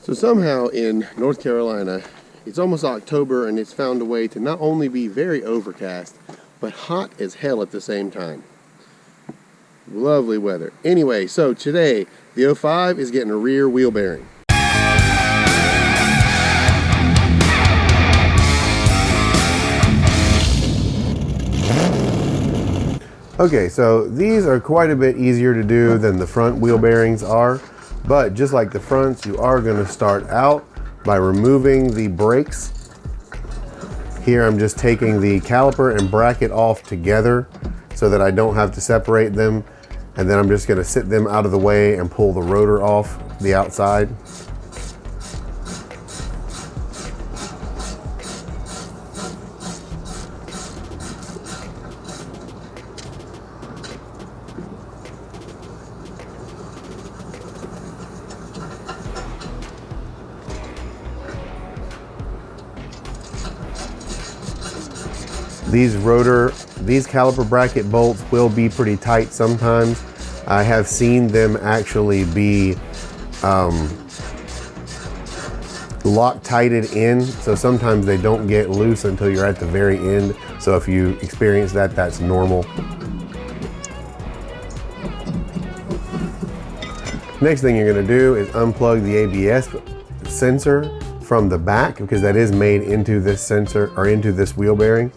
So somehow in North Carolina, it's almost October and it's found a way to not only be very overcast, but hot as hell at the same time. Lovely weather. Anyway, so today, the 05 is getting a rear wheel bearing. Okay, so these are quite a bit easier to do than the front wheel bearings are. But just like the fronts, you are going to start out by removing the brakes. Here I'm just taking the caliper and bracket off together so that I don't have to separate them. And then I'm just going to sit them out of the way and pull the rotor off the outside. These caliper bracket bolts will be pretty tight sometimes. I have seen them actually be Loctited in, so sometimes they don't get loose until you're at the very end. So if you experience that, that's normal. Next thing you're going to do is unplug the ABS sensor from the back, because that is made into this sensor or into this wheel bearing.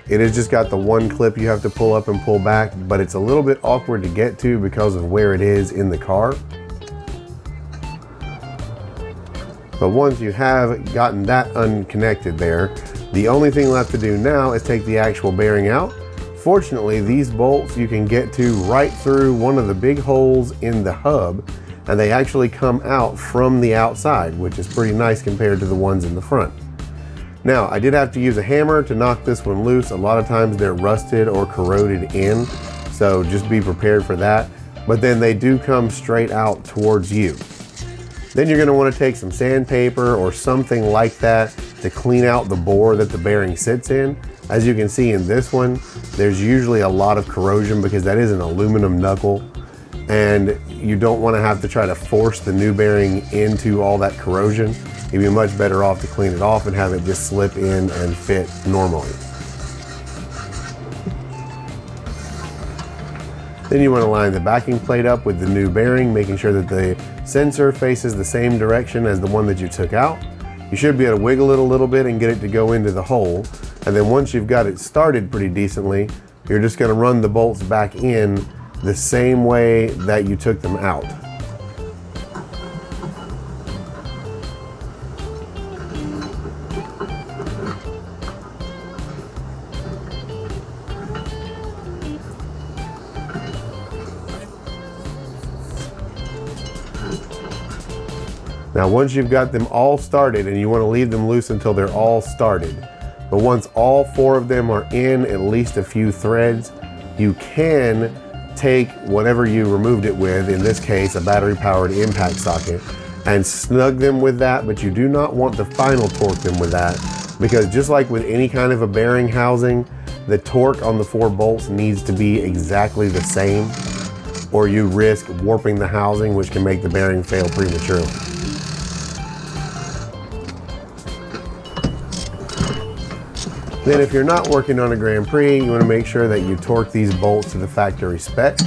It has just got the one clip you have to pull up and pull back, but it's a little bit awkward to get to because of where it is in the car. But once you have gotten that unconnected there, the only thing left to do now is take the actual bearing out. Fortunately, these bolts you can get to right through one of the big holes in the hub, and they actually come out from the outside, which is pretty nice compared to the ones in the front. Now, I did have to use a hammer to knock this one loose. A lot of times they're rusted or corroded in, so just be prepared for that. But then they do come straight out towards you. Then you're going to want to take some sandpaper or something like that to clean out the bore that the bearing sits in. As you can see in this one, there's usually a lot of corrosion because that is an aluminum knuckle, and you don't want to have to try to force the new bearing into all that corrosion. You'd be much better off to clean it off and have it just slip in and fit normally. Then you want to line the backing plate up with the new bearing, making sure that the sensor faces the same direction as the one that you took out. You should be able to wiggle it a little bit and get it to go into the hole. And then once you've got it started pretty decently, you're just going to run the bolts back in the same way that you took them out. Now, once you've got them all started, and you want to leave them loose until they're all started, but once all 4 of them are in at least a few threads, you can take whatever you removed it with, in this case a battery-powered impact socket, and snug them with that, but you do not want to final torque them with that, because just like with any kind of a bearing housing, the torque on the 4 bolts needs to be exactly the same, or you risk warping the housing, which can make the bearing fail prematurely. Then if you're not working on a Grand Prix, you want to make sure that you torque these bolts to the factory spec.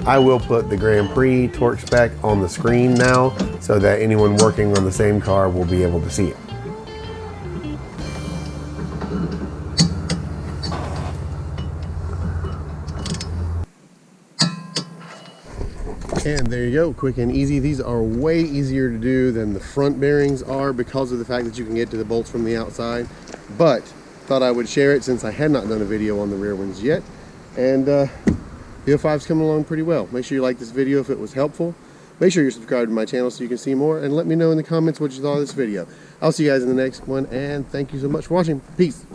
I will put the Grand Prix torque spec on the screen now so that anyone working on the same car will be able to see it. And there you go, quick and easy. These are way easier to do than the front bearings are because of the fact that you can get to the bolts from the outside. But thought I would share it since I had not done a video on the rear ones yet. And the 05's coming along pretty well. Make sure you like this video if it was helpful. Make sure you're subscribed to my channel so you can see more, and let me know in the comments what you thought of this video. I'll see you guys in the next one, and thank you so much for watching. Peace.